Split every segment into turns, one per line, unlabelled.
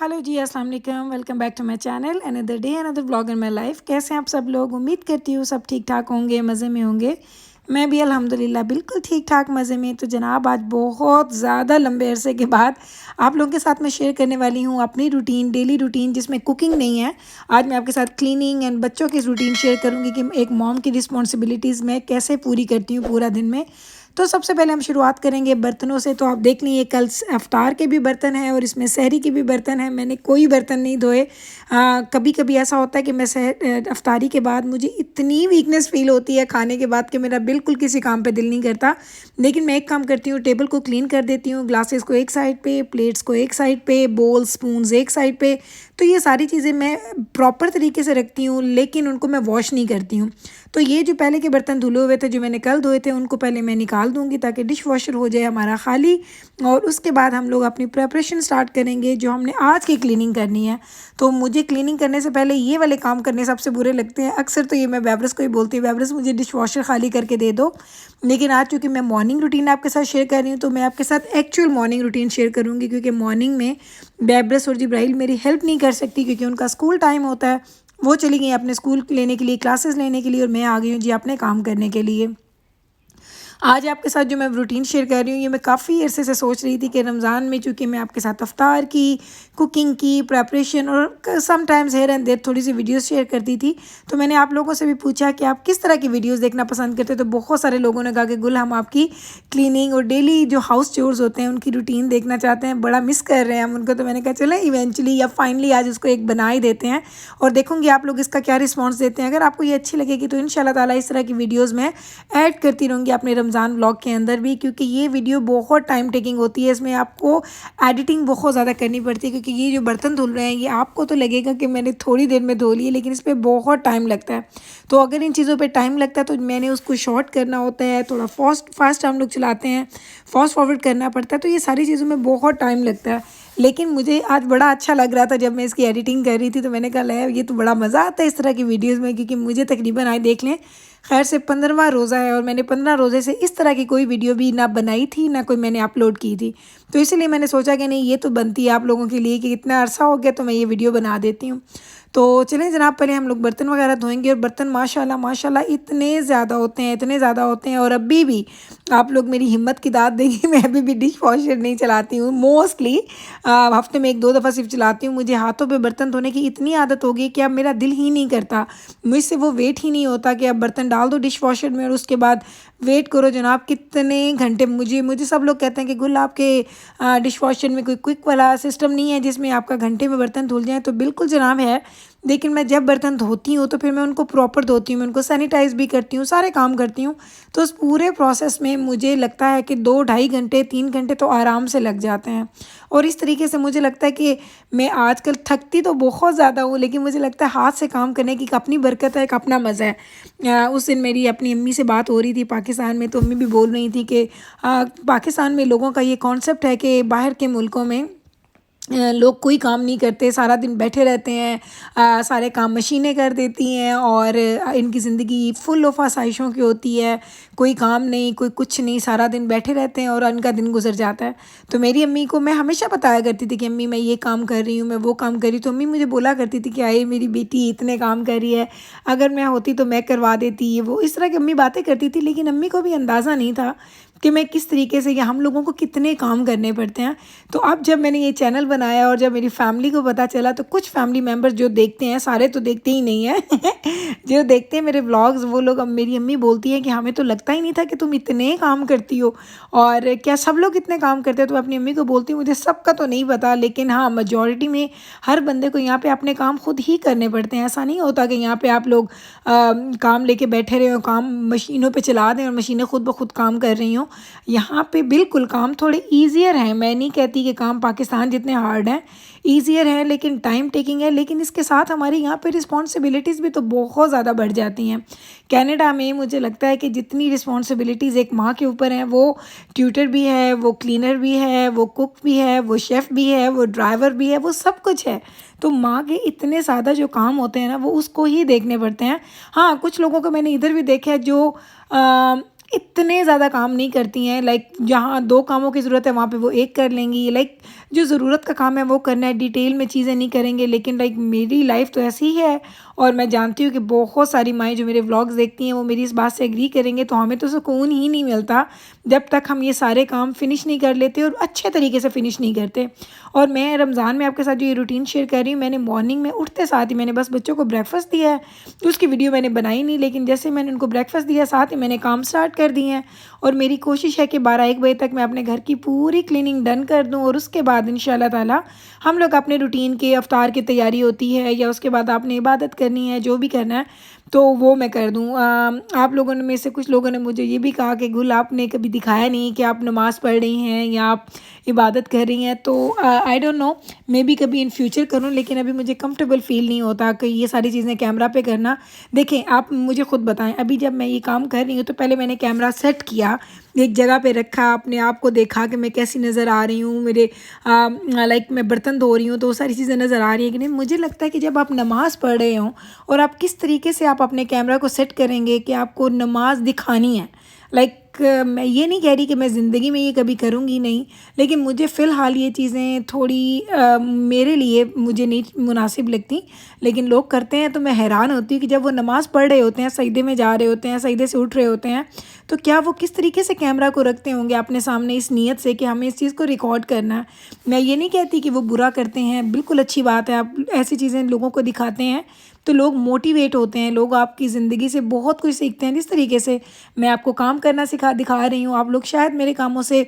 Hello जी, अस्सलाम वालेकुम। Welcome back to my channel. Another day another vlog in my life. कैसे हैं आप सब लोग? उम्मीद करती हूँ सब ठीक ठाक होंगे, मज़े में होंगे। मैं भी अल्हम्दुलिल्लाह बिल्कुल ठीक ठाक मज़े में। तो जनाब, आज बहुत ज़्यादा लंबे अरसे के बाद आप लोगों के साथ मैं शेयर करने वाली हूँ अपनी रूटीन, डेली रूटीन, जिसमें कुकिंग नहीं है। आज मैं आपके साथ क्लीनिंग एंड बच्चों की रूटीन शेयर करूँगी कि एक मॉम की रिस्पॉन्सिबिलिटीज़ मैं कैसे पूरी करती हूँ पूरा दिन में। तो सबसे पहले हम शुरुआत करेंगे बर्तनों से। तो आप देख लीजिए, कल अफ्तार के भी बर्तन हैं और इसमें सहरी के भी बर्तन हैं। मैंने कोई बर्तन नहीं धोए। कभी कभी ऐसा होता है कि मैं अफ्तारी के बाद मुझे इतनी वीकनेस फील होती है खाने के बाद कि मेरा बिल्कुल किसी काम पे दिल नहीं करता। लेकिन मैं एक काम करती हूँ, टेबल को क्लीन कर देती हूँ, ग्लासेस को एक साइड पे, प्लेट्स को एक साइड पे, बोल स्पून्स एक साइड पे। तो ये सारी चीज़ें मैं प्रॉपर तरीके से रखती हूँ, लेकिन उनको मैं वॉश नहीं करती हूँ। तो ये जो पहले के बर्तन धुले हुए थे, जो मैंने कल धोए थे, उनको पहले मैं निकाल दूँगी ताकि डिश वॉशर हो जाए हमारा खाली। और उसके बाद हम लोग अपनी प्रिपरेशन स्टार्ट करेंगे जो हमने आज की क्लीनिंग करनी है। तो मुझे क्लीनिंग करने से पहले ये वाले काम करने सबसे बुरे लगते हैं। अक्सर तो ये मैं बेवरस को ही बोलती हूँ, बेवरस मुझे डिश वॉशर खाली करके दे दो। लेकिन आज चूँकि मैं मॉर्निंग रूटीन आपके साथ शेयर कर रही हूँ, तो मैं आपके साथ एक्चुअल मॉर्निंग रूटीन शेयर करूँगी, क्योंकि मॉर्निंग में बेवरस और जिब्राइल मेरी हेल्प नहीं कर सकती क्योंकि उनका स्कूल टाइम होता है। वो चली गई अपने स्कूल लेने के लिए, क्लासेस लेने के लिए, और मैं आ गई हूँ जी अपने काम करने के लिए। आज आपके साथ जो मैं रूटीन शेयर कर रही हूँ, ये मैं काफ़ी अरसे से सोच रही थी कि रमज़ान में चूँकि मैं आपके साथ इफ्तार की, कुकिंग की, प्रेपरेशन और समटाइम्स हेयर एंड देयर थोड़ी सी वीडियोस शेयर करती थी। तो मैंने आप लोगों से भी पूछा कि आप किस तरह की वीडियोस देखना पसंद करते हैं। तो बहुत सारे लोगों ने कहा कि गुल, हम आपकी क्लीनिंग और डेली जो हाउस चोर्स होते हैं उनकी रूटीन देखना चाहते हैं, बड़ा मिस कर रहे हैं हम उनको। तो मैंने कहा चलें इवेंचुअली या फाइनली आज उसको एक बना ही देते हैं और देखूँगी आप लोग इसका क्या रिस्पॉन्स देते हैं। अगर आपको ये अच्छी लगेगी तो इंशाल्लाह ताला इस तरह की वीडियोज़ मैं ऐड करती रहूँगी अपने रमज़ान व्लॉग के अंदर भी, क्योंकि ये वीडियो बहुत टाइम टेकिंग होती है। इसमें आपको एडिटिंग बहुत ज़्यादा करनी पड़ती है, क्योंकि ये जो बर्तन धुल रहे हैं ये आपको तो लगेगा कि मैंने थोड़ी देर में धो लिए, लेकिन इस पर बहुत टाइम लगता है। तो अगर इन चीज़ों पे टाइम लगता है तो मैंने उसको शॉर्ट करना होता है, थोड़ा फास्ट हम लोग चलाते हैं, फास्ट फॉरवर्ड करना पड़ता है। तो ये सारी चीज़ों में बहुत टाइम लगता है। लेकिन मुझे आज बड़ा अच्छा लग रहा था जब मैं इसकी एडिटिंग कर रही थी। तो मैंने कहा ले, ये तो बड़ा मज़ा आता है इस तरह की वीडियोज़ में, क्योंकि मुझे तकरीबन आए देख लें, खैर से 15वां रोज़ा है और मैंने 15 रोज़े से इस तरह की कोई वीडियो भी ना बनाई थी ना कोई मैंने अपलोड की थी। तो इसीलिए मैंने सोचा कि नहीं, ये तो बनती है आप लोगों के लिए कि इतना अरसा हो गया तो मैं ये वीडियो बना देती हूँ। तो चलें जनाब, पहले हम लोग बर्तन वगैरह धोएंगे। और बर्तन माशाल्लाह माशाल्लाह इतने ज़्यादा होते हैं, इतने ज़्यादा होते हैं। और अभी भी आप लोग मेरी हिम्मत की दाद देंगे, मैं अभी भी डिश वॉशर नहीं चलाती हूँ। मोस्टली हफ्ते में 1-2 दफ़ा सिर्फ चलाती हूँ। मुझे हाथों पे बर्तन धोने की इतनी आदत हो गई कि अब मेरा दिल ही नहीं करता, मुझसे वो वेट ही नहीं होता कि अब बर्तन डाल दो डिश वॉशर में और उसके बाद वेट करो जनाब कितने घंटे। मुझे मुझे सब लोग कहते हैं कि गुल, आपके डिश वॉशर में कोई क्विक वाला सिस्टम नहीं है जिसमें आपका घंटे में बर्तन धुल जाए। तो बिल्कुल जनाब है, लेकिन मैं जब बर्तन धोती हूँ तो फिर मैं उनको प्रॉपर धोती हूँ, मैं उनको सैनिटाइज़ भी करती हूँ, सारे काम करती हूँ। तो उस पूरे प्रोसेस में मुझे लगता है कि 2-2.5 घंटे 3 घंटे तो आराम से लग जाते हैं। और इस तरीके से मुझे लगता है कि मैं आजकल थकती तो बहुत ज़्यादा हूँ, लेकिन मुझे लगता है हाथ से काम करने की एक अपनी बरकत है, एक अपना मज़ा है। उस दिन मेरी अपनी अम्मी से बात हो रही थी पाकिस्तान में, तो अम्मी भी बोल रही थी कि पाकिस्तान में लोगों का ये कॉन्सेप्ट है कि बाहर के मुल्कों में लोग कोई काम नहीं करते, सारा दिन बैठे रहते हैं, सारे काम मशीनें कर देती हैं और इनकी ज़िंदगी फुल ऑफ आसाइशों की होती है। कोई काम नहीं, कोई कुछ नहीं, सारा दिन बैठे रहते हैं और इनका दिन गुजर जाता है। तो मेरी अम्मी को मैं हमेशा बताया करती थी कि अम्मी मैं ये काम कर रही हूँ, मैं वो काम कर रही हूँ। तो अम्मी मुझे बोला करती थी कि आए मेरी बेटी इतने काम कर रही है, अगर मैं होती तो मैं करवा देती, ये वो इस तरह की अम्मी बातें करती थी। लेकिन अम्मी को भी अंदाज़ा नहीं था कि मैं किस तरीके से, या हम लोगों को कितने काम करने पड़ते हैं। तो अब जब मैंने ये चैनल बनाया और जब मेरी फैमिली को पता चला, तो कुछ फैमिली मेम्बर्स जो देखते हैं, सारे तो देखते ही नहीं हैं जो देखते हैं मेरे व्लॉग्स, वो लोग, अब मेरी अम्मी बोलती है कि हमें तो लगता ही नहीं था कि तुम इतने काम करती हो, और क्या सब लोग इतने काम करते हैं। तो अपनी अम्मी को बोलती हूँ मुझे सबका तो नहीं पता, लेकिन हाँ मेजॉरिटी में हर बंदे को यहाँ पे अपने काम खुद ही करने पड़ते हैं। ऐसा नहीं होता कि यहाँ पे आप लोग काम लेके बैठे रहे हो, काम मशीनों पे चला दें और मशीनें खुद ब खुद काम कर रही हों। यहाँ पे बिल्कुल काम थोड़े ईजियर हैं, मैं नहीं कहती कि काम पाकिस्तान जितने हार्ड हैं, ईजियर हैं, लेकिन टाइम टेकिंग है। लेकिन इसके साथ हमारी यहाँ पे रिस्पॉन्सिबिलिटीज़ भी तो बहुत ज़्यादा बढ़ जाती हैं। कनाडा में मुझे लगता है कि जितनी रिस्पॉन्सिबिलिटीज़ एक माँ के ऊपर हैं, वो ट्यूटर भी है, वो क्लीनर भी है, वो कुक भी है, वो शेफ़ भी है, वो ड्राइवर भी है, वो सब कुछ है। तो माँ के इतने ज़्यादा जो काम होते हैं ना, वो उसको ही देखने पड़ते हैं। हाँ, कुछ लोगों को मैंने इधर भी देखा है जो इतने ज़्यादा काम नहीं करती हैं। लाइक जहाँ 2 कामों की ज़रूरत है वहाँ पे वो 1 कर लेंगी। लाइक जो ज़रूरत का काम है वो करना है, डिटेल में चीज़ें नहीं करेंगे। लेकिन लाइक मेरी लाइफ़ तो ऐसी ही है और मैं जानती हूँ कि बहुत सारी माएँ जो मेरे व्लॉग्स देखती हैं वो मेरी इस बात से एग्री करेंगे। तो हमें तो सुकून ही नहीं मिलता जब तक हम ये सारे काम फ़िनिश नहीं कर लेते और अच्छे तरीके से फ़िनिश नहीं करते। और मैं रमज़ान में आपके साथ जो ये रूटीन शेयर कर रही हूँ, मैंने मॉर्निंग में उठते साथ ही मैंने बस बच्चों को ब्रेकफ़ास्ट दिया है, तो उसकी वीडियो मैंने बनाई नहीं। लेकिन जैसे मैंने उनको ब्रेकफ़ास्ट दिया साथ ही मैंने काम स्टार्ट कर दिए हैं और मेरी कोशिश है कि 12-1 बजे तक मैं अपने घर की पूरी क्लीनिंग डन कर दूँ और उसके बाद इंशाल्लाह ताला हम लोग अपने रूटीन के इफ्तार की तैयारी होती है या उसके बाद आपने इबादत करनी है, जो भी करना है तो वो मैं कर दूँ। आप लोगों में से कुछ लोगों ने मुझे ये भी कहा कि गुल आपने कभी दिखाया नहीं कि आप नमाज़ पढ़ रही हैं या आप इबादत कर रही हैं। तो I don't know, may be कभी इन फ्यूचर करूँ, लेकिन अभी मुझे कंफर्टेबल फ़ील नहीं होता कि ये सारी चीज़ें कैमरा पे करना। देखें, आप मुझे ख़ुद बताएं, अभी जब मैं ये काम कर रही हूँ तो पहले मैंने कैमरा सेट किया, एक जगह पे रखा, अपने आप को देखा कि मैं कैसी नज़र आ रही हूँ, मेरे लाइक मैं बर्तन धो रही हूँ तो वो सारी चीज़ें नज़र आ रही हैं कि नहीं। मुझे लगता है कि जब आप नमाज़ पढ़ रहे हों और आप किस तरीके से आप अपने कैमरा को सेट करेंगे कि आपको नमाज दिखानी है। लाइक मैं ये नहीं कह रही कि मैं ज़िंदगी में ये कभी करूँगी नहीं, लेकिन मुझे फ़िलहाल ये चीज़ें थोड़ी मेरे लिए मुझे नहीं मुनासिब लगती। लेकिन लोग करते हैं तो मैं हैरान होती हूँ कि जब वो नमाज़ पढ़ रहे होते हैं, सजदे में जा रहे होते हैं, सजदे से उठ रहे होते हैं, तो क्या वो किस तरीके से कैमरा को रखते होंगे अपने सामने इस नीयत से कि हमें इस चीज़ को रिकॉर्ड करना है। मैं ये नहीं कहती कि वो बुरा करते हैं, बिल्कुल अच्छी बात है, आप ऐसी चीज़ें लोगों को दिखाते हैं तो लोग मोटिवेट होते हैं, लोग आपकी ज़िंदगी से बहुत कुछ सीखते हैं। जिस तरीके से मैं आपको काम करना दिखा रही हूँ, आप लोग शायद मेरे कामों से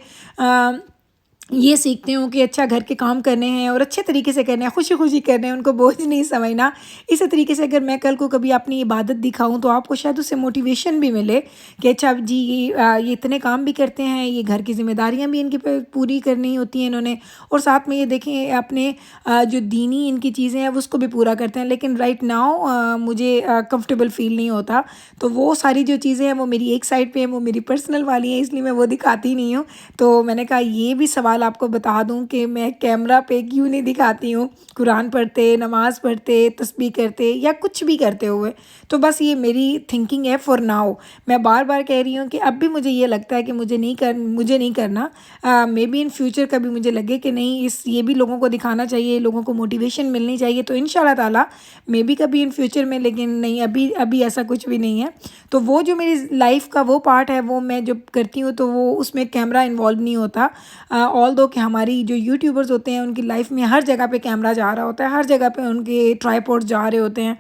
ये सीखते हो कि अच्छा घर के काम करने हैं और अच्छे तरीके से करने हैं, खुशी-खुशी करने हैं, उनको बोझ नहीं समझना। इसी तरीके से अगर मैं कल को कभी अपनी इबादत दिखाऊँ तो आपको शायद उससे मोटिवेशन भी मिले कि अच्छा जी ये इतने काम भी करते हैं, ये घर की ज़िम्मेदारियाँ भी इनकी पूरी करनी होती हैं इन्होंने, और साथ में ये देखें अपने जो दीनी इनकी चीज़ें हैं उसको भी पूरा करते हैं। लेकिन राइट नाउ मुझे कंफर्टेबल फ़ील नहीं होता, तो वो सारी जो चीज़ें हैं वो मेरी एक साइड पे हैं, वो मेरी पर्सनल वाली हैं, इसलिए मैं वो दिखाती नहीं हूँ। तो मैंने कहा ये भी सवाल आपको बता दूं कि मैं कैमरा पे क्यों नहीं दिखाती हूँ कुरान पढ़ते, नमाज़ पढ़ते, तस्बीह करते या कुछ भी करते हुए। तो बस ये मेरी थिंकिंग है फॉर नाउ। मैं बार बार कह रही हूँ कि अब भी मुझे ये लगता है कि मुझे नहीं करना। मे बी इन फ्यूचर कभी मुझे लगे कि नहीं ये भी लोगों को दिखाना चाहिए, लोगों को मोटिवेशन मिलनी चाहिए, तो इंशाल्लाह ताला मे बी कभी इन फ्यूचर में। लेकिन नहीं, अभी ऐसा कुछ भी नहीं है। तो वो जो मेरी लाइफ का वो पार्ट है वो मैं जब करती हूँ तो वो उसमें कैमरा इन्वॉल्व नहीं होता। ऑल्दो कि हमारी जो यूट्यूबर्स होते हैं उनकी लाइफ में हर जगह पे कैमरा जा रहा होता है, हर जगह पे उनके ट्राइपॉड जा रहे होते हैं।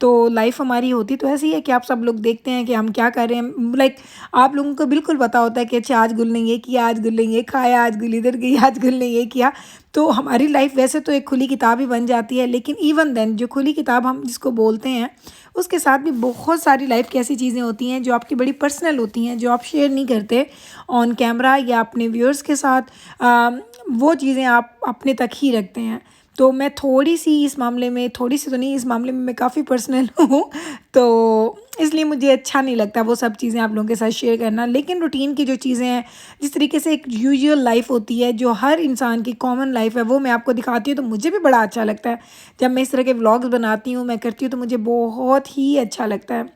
तो लाइफ हमारी होती तो ऐसी है कि आप सब लोग देखते हैं कि हम क्या कर रहे हैं। लाइक आप लोगों को बिल्कुल पता होता है कि अच्छा आज गुल ने ये किया, आज गुल ने ये खाया, आज गुल इधर गई, आज गुल ने ये किया। तो हमारी लाइफ वैसे तो एक खुली किताब ही बन जाती है, लेकिन इवन देन जो खुली किताब हम जिसको बोलते हैं उसके साथ भी बहुत सारी लाइफ की ऐसी चीज़ें होती हैं जो आपकी बड़ी पर्सनल होती हैं, जो आप शेयर नहीं करते ऑन कैमरा या अपने व्यूअर्स के साथ। वो चीज़ें आप अपने तक ही रखते हैं। तो मैं थोड़ी-सी इस मामले में, थोड़ी-सी तो नहीं, इस मामले में मैं काफ़ी पर्सनल हूँ, तो इसलिए मुझे अच्छा नहीं लगता वो सब चीज़ें आप लोगों के साथ शेयर करना। लेकिन रूटीन की जो चीज़ें हैं, जिस तरीके से एक यूजुअल लाइफ़ होती है, जो हर इंसान की कॉमन लाइफ़ है, वो मैं आपको दिखाती हूँ तो मुझे भी बड़ा अच्छा लगता है। जब मैं इस तरह के व्लॉग्स बनाती हूँ, मैं करती हूँ तो मुझे बहुत ही अच्छा लगता है।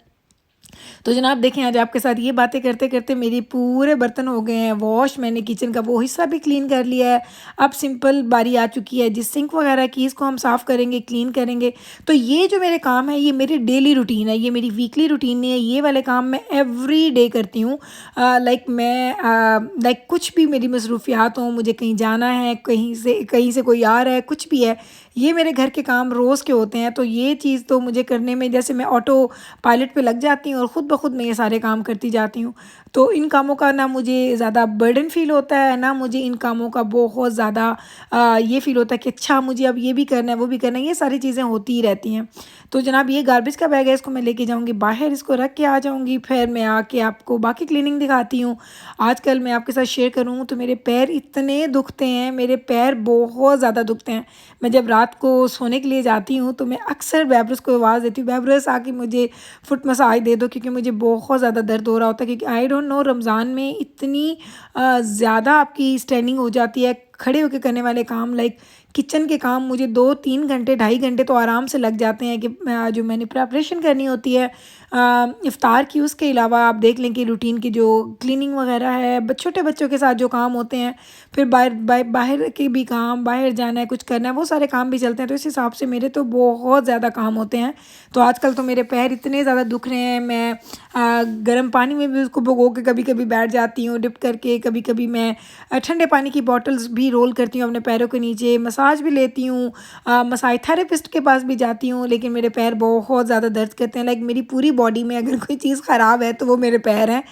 तो जनाब देखें, आज आपके साथ ये बातें करते करते मेरी पूरे बर्तन हो गए हैं वॉश। मैंने किचन का वो हिस्सा भी क्लीन कर लिया है। अब सिंपल बारी आ चुकी है जिस सिंक वगैरह की, इसको हम साफ़ करेंगे, क्लीन करेंगे। तो ये जो मेरे काम है ये मेरी डेली रूटीन है, ये मेरी वीकली रूटीन नहीं है। ये वाले काम मैं एवरी डे करती हूँ। लाइक कुछ भी मेरी मसरूफियात हों, मुझे कहीं जाना है, कहीं से कोई आ रहा है, कुछ भी है, ये मेरे घर के काम रोज़ के होते हैं। तो ये चीज़ तो मुझे करने में, जैसे मैं ऑटो पायलट पे लग जाती हूँ और ख़ुद ब खुद मैं ये सारे काम करती जाती हूँ। तो इन कामों का ना मुझे ज़्यादा बर्डन फ़ील होता है, ना मुझे इन कामों का बहुत ज़्यादा ये फ़ील होता है कि अच्छा मुझे अब ये भी करना है, वो भी करना है। ये सारी चीज़ें होती ही रहती हैं। तो जनाब ये गार्बेज का बैग है, इसको मैं लेके जाऊँगी बाहर, इसको रख के आ जाऊँगी, फिर मैं आके आपको बाकी क्लीनिंग दिखाती हूँ। आजकल मैं आपके साथ शेयर करूँ तो मेरे पैर इतने दुखते हैं, मेरे पैर बहुत ज़्यादा दुखते हैं। मैं जब रात को सोने के लिए जाती हूँ तो मैं अक्सर बैब्रस को आवाज़ देती हूँ, बैब्रस आके मुझे फुट मसाज दे दो, क्योंकि मुझे बहुत ज़्यादा दर्द हो रहा होता है। क्योंकि आई डोंट नो, रमज़ान में इतनी ज़्यादा आपकी स्टैंडिंग हो जाती है, खड़े होकर करने वाले काम, लाइक किचन के काम मुझे 2-3 घंटे, 2.5 घंटे तो आराम से लग जाते हैं कि जो मैंने प्रिपरेशन करनी होती है इफ़्तार की। उसके अलावा आप देख लें कि रूटीन की जो क्लीनिंग वगैरह है, छोटे बच्चों के साथ जो काम होते हैं, फिर बाहर के भी काम, बाहर जाना है, कुछ करना है, वो सारे काम भी चलते हैं। तो इस हिसाब से मेरे तो बहुत ज़्यादा काम होते हैं। तो आजकल तो मेरे पैर इतने ज़्यादा दुख रहे हैं, मैं गर्म पानी में भी उसको भिगो के कभी कभी बैठ जाती हूँ डिप करके। कभी कभी मैं ठंडे पानी की बॉटल्स भी रोल करती हूँ अपने पैरों के नीचे, मसाज भी लेती हूँ, मसाज थेरेपिस्ट के पास भी जाती हूँ। लेकिन मेरे पैर बहुत ज़्यादा दर्द करते हैं। लाइक मेरी पूरी बॉडी में अगर कोई चीज़ ख़राब है तो वो मेरे पैर हैं।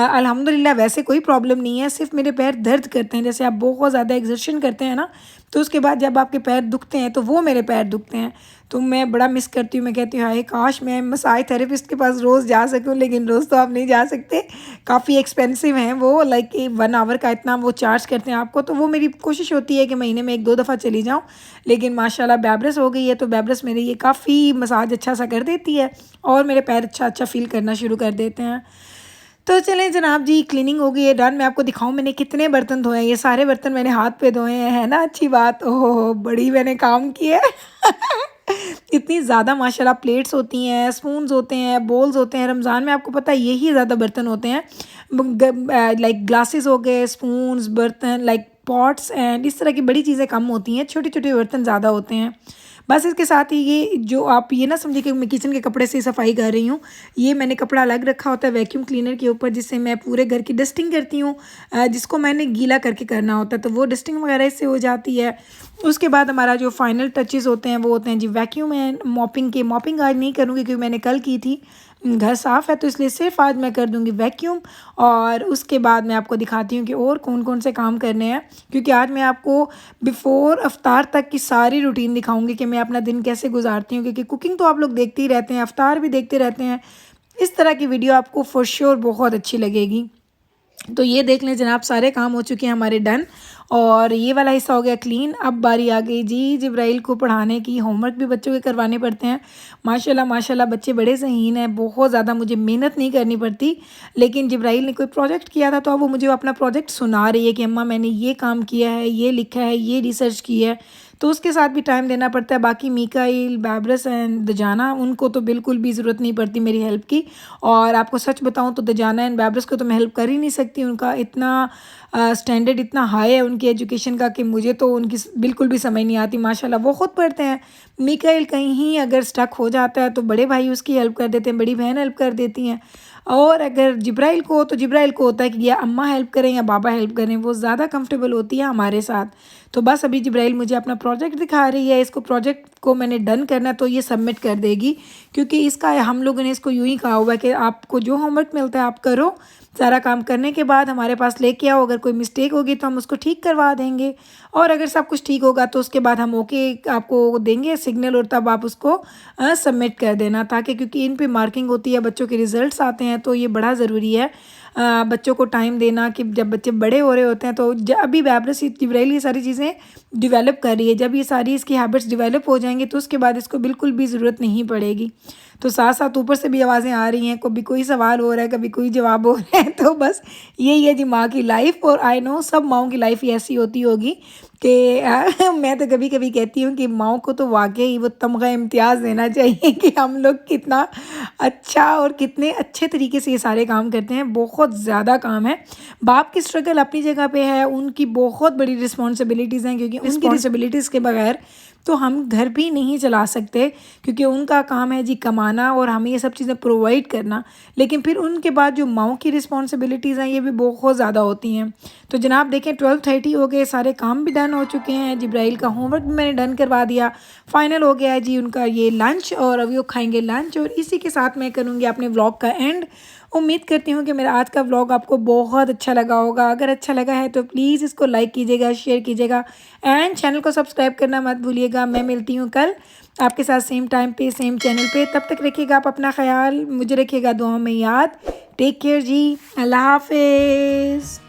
अल्हम्दुलिल्लाह वैसे कोई प्रॉब्लम नहीं है, सिर्फ मेरे पैर दर्द करते हैं। जैसे आप बहुत ज़्यादा एक्सर्शन करते हैं ना, तो उसके बाद जब आपके पैर दुखते हैं तो वो मेरे पैर दुखते हैं। तो मैं बड़ा मिस करती हूँ। मैं कहती हूँ हाय काश मैं मसाज थेरेपिस्ट के पास रोज़ जा सकूँ, लेकिन रोज़ तो आप नहीं जा सकते, काफ़ी एक्सपेंसिव हैं वो। लाइक 1 आवर का इतना वो चार्ज करते हैं आपको। तो वो मेरी कोशिश होती है कि महीने में 1-2 दफ़ा चली जाऊँ। लेकिन माशाल्लाह बैब्रेस हो गई है, तो बैब्रेस मेरे ये काफ़ी मसाज अच्छा सा कर देती है और मेरे पैर अच्छा फ़ील करना शुरू कर देते हैं। तो चलें जनाब जी, क्लीनिंग हो गई है डन। मैं आपको दिखाऊँ मैंने कितने बर्तन धोए हैं। ये सारे बर्तन मैंने हाथ पे धोए हैं, है ना अच्छी बात। ओहो बड़ी मैंने काम की है। इतनी ज़्यादा माशाल्लाह प्लेट्स होती हैं, स्पून्स होते हैं, बोल्स होते हैं। रमज़ान में आपको पता है यही ज़्यादा बर्तन होते हैं। लाइक ग्लासेस हो गए, स्पून्स, बर्तन लाइक पॉट्स एंड इस तरह की बड़ी चीज़ें कम होती हैं, छोटे छोटे बर्तन ज़्यादा होते हैं। बस इसके साथ ही ये जो आप ये ना समझिए कि मैं किचन के कपड़े से सफाई कर रही हूँ। ये मैंने कपड़ा अलग रखा होता है वैक्यूम क्लीनर के ऊपर, जिससे मैं पूरे घर की डस्टिंग करती हूँ, जिसको मैंने गीला करके करना होता है। तो वो डस्टिंग वगैरह इससे हो जाती है। उसके बाद हमारा जो फाइनल टचेस होते हैं वो होते हैं जी वैक्यूम एंड मॉपिंग के। मॉपिंग आज नहीं करूँगी क्योंकि मैंने कल की थी, घर साफ़ है तो इसलिए सिर्फ आज मैं कर दूँगी वैक्यूम। और उसके बाद मैं आपको दिखाती हूँ कि और कौन कौन से काम करने हैं, क्योंकि आज मैं आपको बिफ़ोर अफ्तार तक की सारी रूटीन दिखाऊंगी कि मैं अपना दिन कैसे गुजारती हूँ। क्योंकि कुकिंग तो आप लोग देखते ही रहते हैं, अफ्तार भी देखते रहते हैं। इस तरह की वीडियो आपको फॉर श्योर बहुत अच्छी लगेगी। तो ये देख लें जनाब, सारे काम हो चुके हैं हमारे डन और ये वाला हिस्सा हो गया क्लीन। अब बारी आ गई जी जिब्राइल को पढ़ाने की। होमवर्क भी बच्चों के करवाने पड़ते हैं। माशाल्लाह माशाल्लाह बच्चे बड़े ज़हीन हैं, बहुत ज़्यादा मुझे मेहनत नहीं करनी पड़ती। लेकिन जिब्राइल ने कोई प्रोजेक्ट किया था तो अब वो मुझे अपना प्रोजेक्ट सुना रही है कि अम्मा मैंने ये काम किया है, ये लिखा है, ये रिसर्च की है। तो उसके साथ भी टाइम देना पड़ता है। बाकी मीकाइल, बैब्रस एंड दजाना, उनको तो बिल्कुल भी ज़रूरत नहीं पड़ती मेरी हेल्प की। और आपको सच बताऊं तो दजाना एंड बैब्रस को तो मैं हेल्प कर ही नहीं सकती। उनका इतना स्टैंडर्ड इतना हाई है उनकी एजुकेशन का कि मुझे तो उनकी बिल्कुल भी समझ नहीं आती। माशाल्लाह वो खुद पढ़ते हैं। मीकाइल कहीं अगर स्टक हो जाता है तो बड़े भाई उसकी हेल्प कर देते हैं, बड़ी बहन हेल्प कर देती हैं। और अगर जिब्राइल को तो जिब्राइल को होता है कि या अम्मा हेल्प करें या बाबा हेल्प करें, वो ज़्यादा कंफर्टेबल होती है हमारे साथ। तो बस अभी जिब्राइल मुझे अपना प्रोजेक्ट दिखा रही है। इसको प्रोजेक्ट को मैंने डन करना है तो ये सबमिट कर देगी, क्योंकि इसका हम लोगों ने इसको यूँ ही कहा हुआ है कि आपको जो होमवर्क मिलता है आप करो, सारा काम करने के बाद हमारे पास लेके आओ। अगर कोई मिस्टेक होगी तो हम उसको ठीक करवा देंगे, और अगर सब कुछ ठीक होगा तो उसके बाद हम ओके आपको देंगे सिग्नल, और तब आप उसको सबमिट कर देना। ताकि क्योंकि इन पे मार्किंग होती है, बच्चों के रिज़ल्ट्स आते हैं, तो ये बड़ा ज़रूरी है बच्चों को टाइम देना कि जब बच्चे बड़े हो रहे होते हैं। तो अभी बैब्रस जिब्राइल ये सारी चीज़ें डेवलप कर रही है। जब ये सारी इसकी हैबिट्स डेवलप हो जाएंगी तो उसके बाद इसको बिल्कुल भी ज़रूरत नहीं पड़ेगी। तो साथ साथ ऊपर से भी आवाज़ें आ रही हैं, कभी कोई सवाल हो रहा है, कभी कोई जवाब हो रहा है। तो बस यही है जी माँ की लाइफ। और आई नो सब माँओं की लाइफ ही ऐसी होती होगी कि मैं तो कभी कभी कहती हूँ कि माँओं को तो वाकई वो तमगा इम्तियाज़ देना चाहिए कि हम लोग कितना अच्छा और कितने अच्छे तरीके से ये सारे काम करते हैं। बहुत ज़्यादा काम है। बाप की स्ट्रगल अपनी जगह पे है, उनकी बहुत बड़ी रिस्पॉन्सिबिलिटीज़ हैं, क्योंकि उनकी रिस्पॉन्सिबिलिटीज़ के बगैर तो हम घर भी नहीं चला सकते, क्योंकि उनका काम है जी कमाना और हमें ये सब चीज़ें प्रोवाइड करना। लेकिन फिर उनके बाद जो माँओं की रिस्पॉन्सिबिलिटीज़ हैं ये भी बहुत ज़्यादा होती हैं। तो जनाब देखें 12:30 हो गए, सारे काम भी डन हो चुके हैं। जिब्राइल का होमवर्क भी मैंने डन करवा दिया। फाइनल हो गया है जी उनका ये लंच, और अभी वो खाएंगे लंच। और इसी के साथ मैं करूँगी अपने व्लॉग का एंड। उम्मीद करती हूँ कि मेरा आज का व्लॉग आपको बहुत अच्छा लगा होगा। अगर अच्छा लगा है तो प्लीज़ इसको लाइक कीजिएगा, शेयर कीजिएगा एंड चैनल को सब्सक्राइब करना मत भूलिएगा। मैं मिलती हूँ कल आपके साथ सेम टाइम पे सेम चैनल पे। तब तक रखिएगा आप अपना ख्याल, मुझे रखिएगा दुआ में याद। टेक केयर जी, अल्लाह हाफिज़।